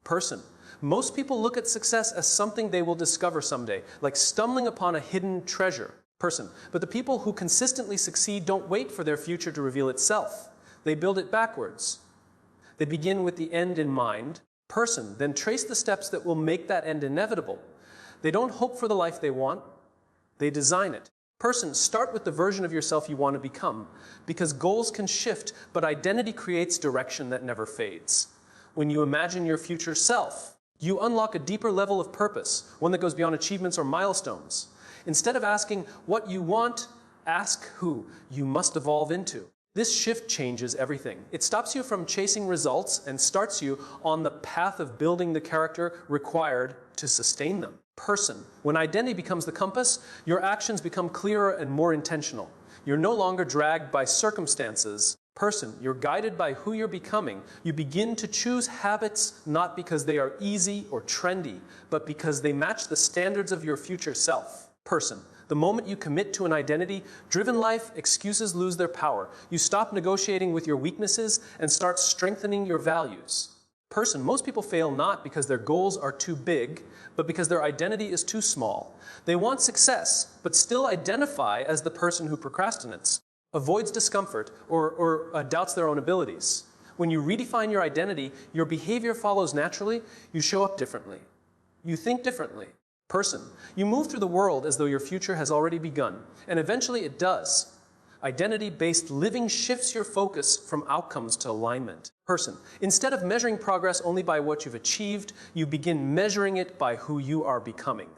Person. Most people look at success as something they will discover someday, like stumbling upon a hidden treasure. Person. But the people who consistently succeed don't wait for their future to reveal itself. They build it backwards. They begin with the end in mind. Person. Then trace the steps that will make that end inevitable. They don't hope for the life they want. They design it. Person. Start with the version of yourself you want to become, because goals can shift, but identity creates direction that never fades. When you imagine your future self, you unlock a deeper level of purpose, one that goes beyond achievements or milestones. Instead of asking what you want, ask who you must evolve into. This shift changes everything. It stops you from chasing results and starts you on the path of building the character required to sustain them. Person. When identity becomes the compass, your actions become clearer and more intentional. You're no longer dragged by circumstances. Person. You're guided by who you're becoming. You begin to choose habits not because they are easy or trendy, but because they match the standards of your future self. Person. The moment you commit to an identity-driven life, excuses lose their power. You stop negotiating with your weaknesses and start strengthening your values. Person. Most people fail not because their goals are too big, but because their identity is too small. They want success, but still identify as the person who procrastinates, avoids discomfort, or doubts their own abilities. When you redefine your identity, your behavior follows naturally. You show up differently. You think differently. Person. You move through the world as though your future has already begun, and eventually it does. Identity-based living shifts your focus from outcomes to alignment. Person. Instead of measuring progress only by what you've achieved, you begin measuring it by who you are becoming.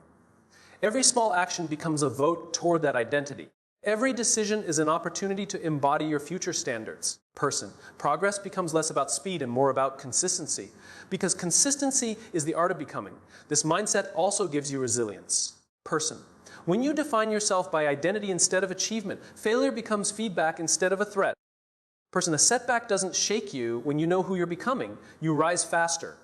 Every small action becomes a vote toward that identity. Every decision is an opportunity to embody your future standards. Person. Progress becomes less about speed and more about consistency, because consistency is the art of becoming. This mindset also gives you resilience. Person. When you define yourself by identity instead of achievement, failure becomes feedback instead of a threat. Person. A setback doesn't shake you when you know who you're becoming. You rise faster.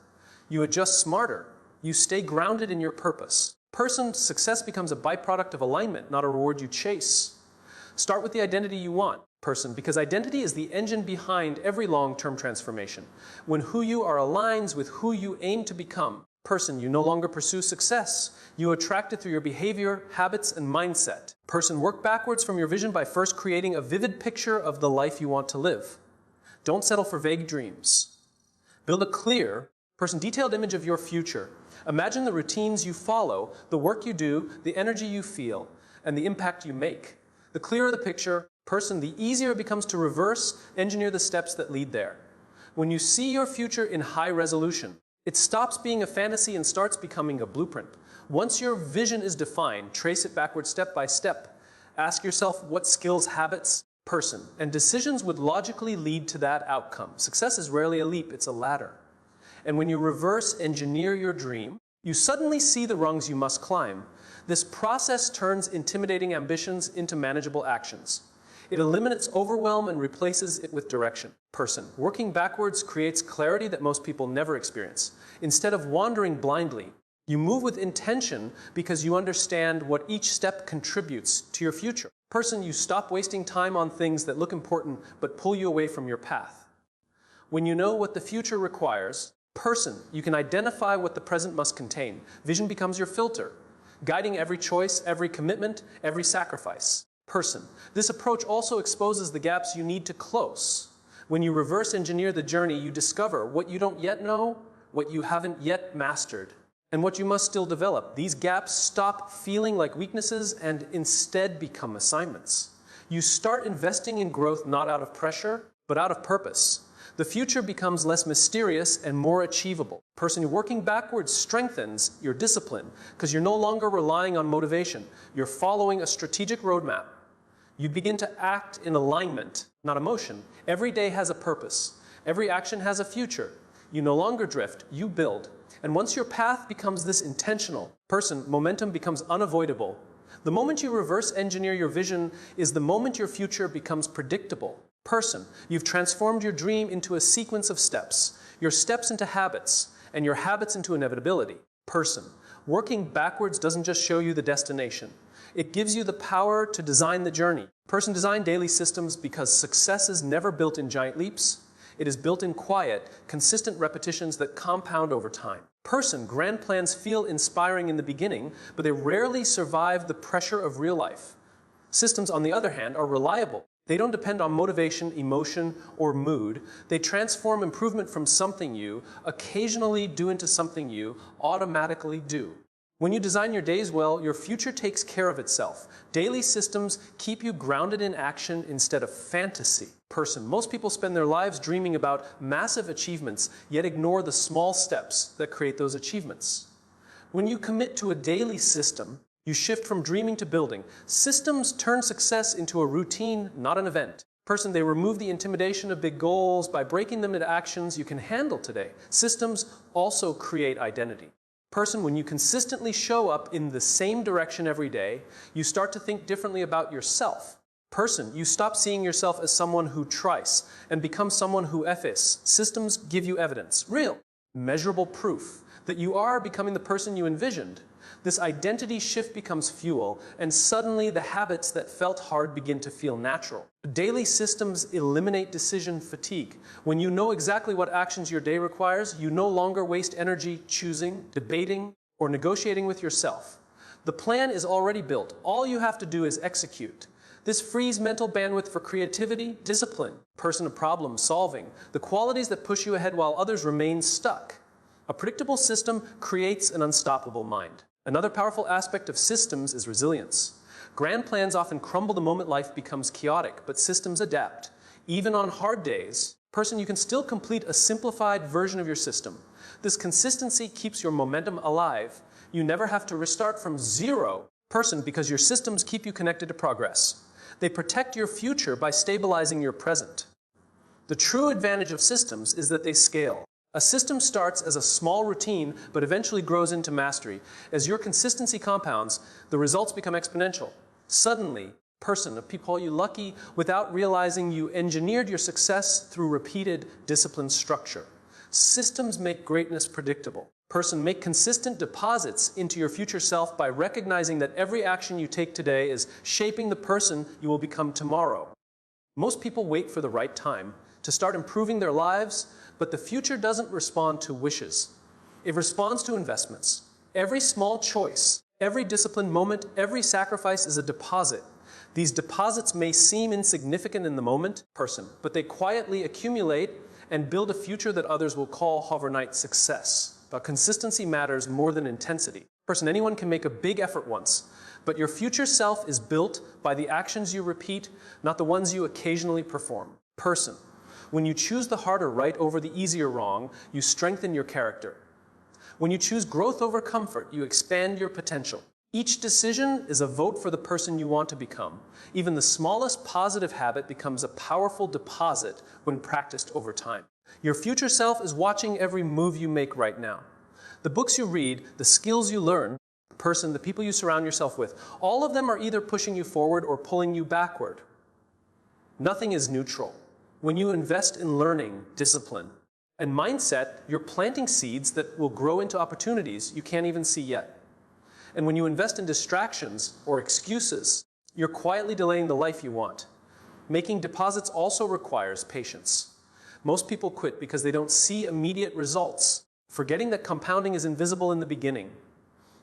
You adjust smarter. You stay grounded in your purpose. Person. Success becomes a byproduct of alignment, not a reward you chase. Start with the identity you want. Person. Because identity is the engine behind every long-term transformation. When who you are aligns with who you aim to become. Person. You no longer pursue success. You attract it through your behavior, habits, and mindset. Person. Work backwards from your vision by first creating a vivid picture of the life you want to live. Don't settle for vague dreams. Build a clear, detailed image of your future. Imagine the routines you follow, the work you do, the energy you feel, and the impact you make. The clearer the picture, the easier it becomes to reverse engineer the steps that lead there. When you see your future in high resolution, it stops being a fantasy and starts becoming a blueprint. Once your vision is defined, trace it backwards step by step. Ask yourself what skills, habits, and decisions would logically lead to that outcome. Success is rarely a leap, it's a ladder. And when you reverse engineer your dream, you suddenly see the rungs you must climb. This process turns intimidating ambitions into manageable actions. It eliminates overwhelm and replaces it with direction. Working backwards creates clarity that most people never experience. Instead of wandering blindly, you move with intention because you understand what each step contributes to your future. You stop wasting time on things that look important but pull you away from your path. When you know what the future requires, you can identify what the present must contain. Vision becomes your filter, guiding every choice, every commitment, every sacrifice. This approach also exposes the gaps you need to close. When you reverse engineer the journey, you discover what you don't yet know, what you haven't yet mastered, and what you must still develop. These gaps stop feeling like weaknesses and instead become assignments. You start investing in growth not out of pressure, but out of purpose. The future becomes less mysterious and more achievable. Working backwards strengthens your discipline because you're no longer relying on motivation. You're following a strategic roadmap. You begin to act in alignment, not emotion. Every day has a purpose. Every action has a future. You no longer drift, you build. And once your path becomes this intentional, momentum becomes unavoidable. The moment you reverse engineer your vision is the moment your future becomes predictable. You've transformed your dream into a sequence of steps, your steps into habits, and your habits into inevitability. Working backwards doesn't just show you the destination. It gives you the power to design the journey. Design daily systems because success is never built in giant leaps. It is built in quiet, consistent repetitions that compound over time. Person, grand plans feel inspiring in the beginning, but they rarely survive the pressure of real life. Systems, on the other hand, are reliable. They don't depend on motivation, emotion, or mood. They transform improvement from something you occasionally do into something you automatically do. When you design your days well, your future takes care of itself. Daily systems keep you grounded in action instead of fantasy. Person, most people spend their lives dreaming about massive achievements, yet ignore the small steps that create those achievements. When you commit to a daily system, you shift from dreaming to building. Systems turn success into a routine, not an event. Person, they remove the intimidation of big goals by breaking them into actions you can handle today. Systems also create identity. Person, when you consistently show up in the same direction every day, you start to think differently about yourself. Person, you stop seeing yourself as someone who tries and become someone who is. Systems give you evidence, real, measurable proof that you are becoming the person you envisioned. This identity shift becomes fuel, and suddenly the habits that felt hard begin to feel natural. Daily systems eliminate decision fatigue. When you know exactly what actions your day requires, you no longer waste energy choosing, debating, or negotiating with yourself. The plan is already built. All you have to do is execute. This frees mental bandwidth for creativity, discipline, person to problem solving, the qualities that push you ahead while others remain stuck. A predictable system creates an unstoppable mind. Another powerful aspect of systems is resilience. Grand plans often crumble the moment life becomes chaotic, but systems adapt. Even on hard days, person, you can still complete a simplified version of your system. This consistency keeps your momentum alive. You never have to restart from zero, person, because your systems keep you connected to progress. They protect your future by stabilizing your present. The true advantage of systems is that they scale. A system starts as a small routine, but eventually grows into mastery. As your consistency compounds, the results become exponential. Suddenly, person, people call you lucky without realizing you engineered your success through repeated disciplined structure. Systems make greatness predictable. Person, make consistent deposits into your future self by recognizing that every action you take today is shaping the person you will become tomorrow. Most people wait for the right time to start improving their lives, but the future doesn't respond to wishes. It responds to investments. Every small choice, every disciplined moment, every sacrifice is a deposit. These deposits may seem insignificant in the moment, person, but they quietly accumulate and build a future that others will call overnight success. But consistency matters more than intensity. Person, anyone can make a big effort once, but your future self is built by the actions you repeat, not the ones you occasionally perform. Person, when you choose the harder right over the easier wrong, you strengthen your character. When you choose growth over comfort, you expand your potential. Each decision is a vote for the person you want to become. Even the smallest positive habit becomes a powerful deposit when practiced over time. Your future self is watching every move you make right now. The books you read, the skills you learn, person, the people you surround yourself with, all of them are either pushing you forward or pulling you backward. Nothing is neutral. When you invest in learning, discipline, and mindset, you're planting seeds that will grow into opportunities you can't even see yet. And when you invest in distractions or excuses, you're quietly delaying the life you want. Making deposits also requires patience. Most people quit because they don't see immediate results, forgetting that compounding is invisible in the beginning.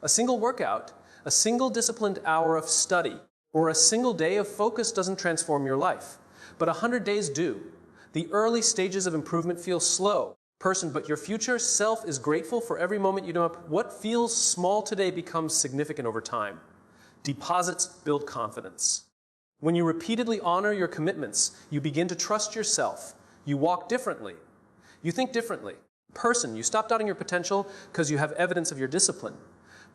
A single workout, a single disciplined hour of study, or a single day of focus doesn't transform your life. But 100 days do. The early stages of improvement feel slow. Person, but your future self is grateful for every moment you know. What feels small today becomes significant over time. Deposits build confidence. When you repeatedly honor your commitments, you begin to trust yourself. You walk differently. You think differently. Person, you stop doubting your potential because you have evidence of your discipline.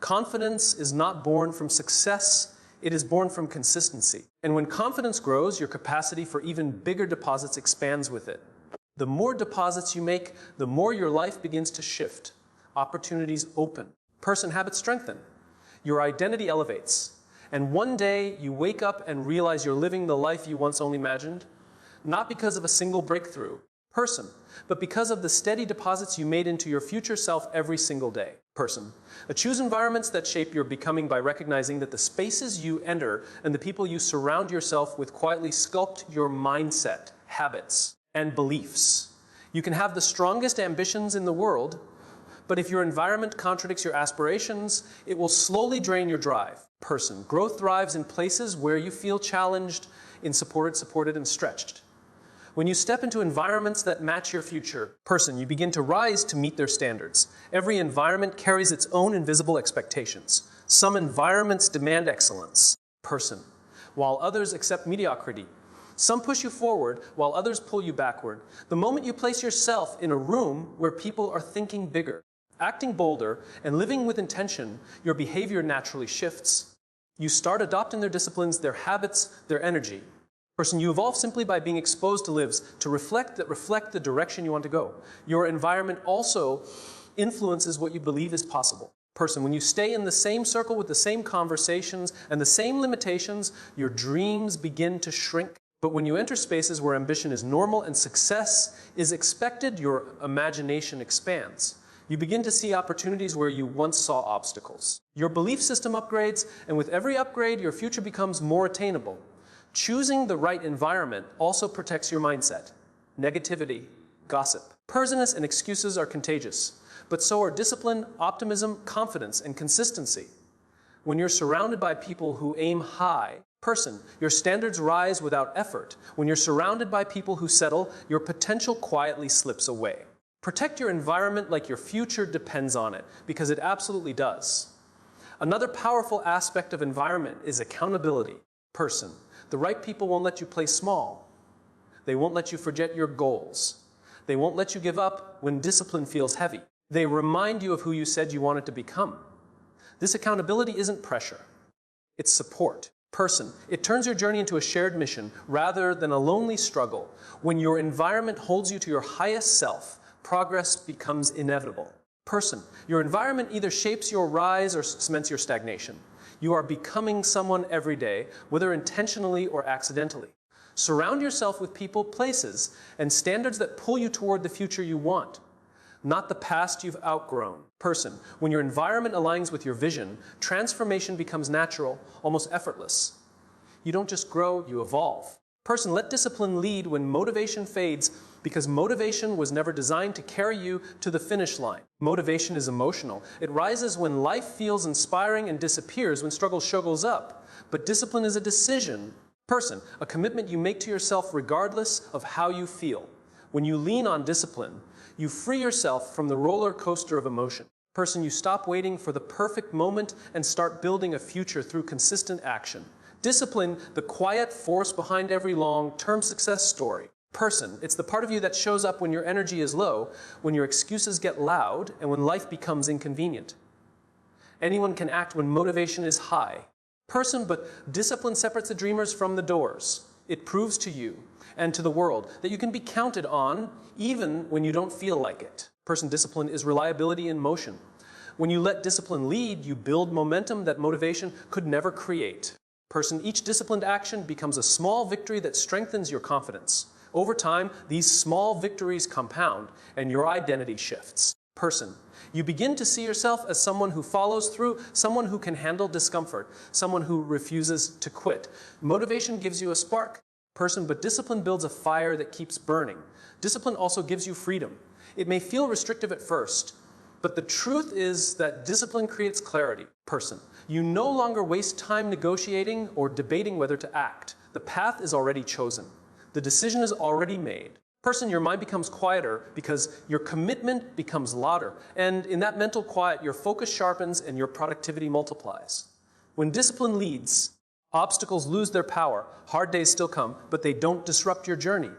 Confidence is not born from success. It is born from consistency. And when confidence grows, your capacity for even bigger deposits expands with it. The more deposits you make, the more your life begins to shift. Opportunities open. Person, habits strengthen. Your identity elevates. And one day, you wake up and realize you're living the life you once only imagined, not because of a single breakthrough, person, but because of the steady deposits you made into your future self every single day. Person. Choose environments that shape your becoming by recognizing that the spaces you enter and the people you surround yourself with quietly sculpt your mindset, habits, and beliefs. You can have the strongest ambitions in the world, but if your environment contradicts your aspirations, it will slowly drain your drive. Person. Growth thrives in places where you feel challenged, supported, and stretched. When you step into environments that match your future. Person. You begin to rise to meet their standards. Every environment carries its own invisible expectations. Some environments demand excellence. Person. While others accept mediocrity. Some push you forward, while others pull you backward. The moment you place yourself in a room where people are thinking bigger, acting bolder, and living with intention, your behavior naturally shifts. You start adopting their disciplines, their habits, their energy. Person, you evolve simply by being exposed to lives to reflect the direction you want to go. Your environment also influences what you believe is possible. Person, when you stay in the same circle with the same conversations and the same limitations, your dreams begin to shrink. But when you enter spaces where ambition is normal and success is expected, your imagination expands. You begin to see opportunities where you once saw obstacles. Your belief system upgrades, and with every upgrade, your future becomes more attainable. Choosing the right environment also protects your mindset. Negativity, gossip, personalness, and excuses are contagious, but so are discipline, optimism, confidence, and consistency. When you're surrounded by people who aim high, person, your standards rise without effort. When you're surrounded by people who settle, your potential quietly slips away. Protect your environment like your future depends on it, because it absolutely does. Another powerful aspect of environment is accountability. Person, the right people won't let you play small. They won't let you forget your goals. They won't let you give up when discipline feels heavy. They remind you of who you said you wanted to become. This accountability isn't pressure. It's support. Person, it turns your journey into a shared mission rather than a lonely struggle. When your environment holds you to your highest self, progress becomes inevitable. Person, your environment either shapes your rise or cements your stagnation. You are becoming someone every day, whether intentionally or accidentally. Surround yourself with people, places, and standards that pull you toward the future you want, not the past you've outgrown. Person, when your environment aligns with your vision, transformation becomes natural, almost effortless. You don't just grow, you evolve. Person, let discipline lead when motivation fades, because motivation was never designed to carry you to the finish line. Motivation is emotional. It rises when life feels inspiring and disappears when struggle shows up. But discipline is a decision. Person, a commitment you make to yourself regardless of how you feel. When you lean on discipline, you free yourself from the roller coaster of emotion. Person, you stop waiting for the perfect moment and start building a future through consistent action. Discipline, the quiet force behind every long-term success story. Person, it's the part of you that shows up when your energy is low, when your excuses get loud, and when life becomes inconvenient. Anyone can act when motivation is high. Person, but discipline separates the dreamers from the doors. It proves to you and to the world that you can be counted on even when you don't feel like it. Person, discipline is reliability in motion. When you let discipline lead, you build momentum that motivation could never create. Person, each disciplined action becomes a small victory that strengthens your confidence. Over time, these small victories compound and your identity shifts. Person, you begin to see yourself as someone who follows through, someone who can handle discomfort, someone who refuses to quit. Motivation gives you a spark. Person, but discipline builds a fire that keeps burning. Discipline also gives you freedom. It may feel restrictive at first, but the truth is that discipline creates clarity. Person, you no longer waste time negotiating or debating whether to act. The path is already chosen. The decision is already made. Person, your mind becomes quieter because your commitment becomes louder. And in that mental quiet, your focus sharpens and your productivity multiplies. When discipline leads, obstacles lose their power. Hard days still come, but they don't disrupt your journey.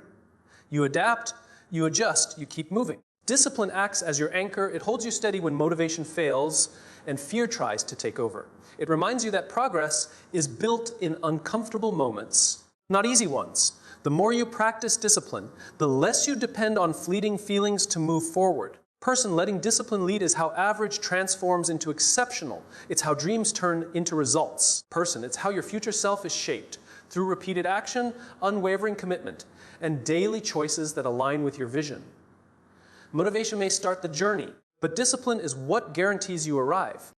You adapt, you adjust, you keep moving. Discipline acts as your anchor. It holds you steady when motivation fails and fear tries to take over. It reminds you that progress is built in uncomfortable moments, not easy ones. The more you practice discipline, the less you depend on fleeting feelings to move forward. Person, letting discipline lead is how average transforms into exceptional. It's how dreams turn into results. Person, it's how your future self is shaped through repeated action, unwavering commitment, and daily choices that align with your vision. Motivation may start the journey, but discipline is what guarantees you arrive.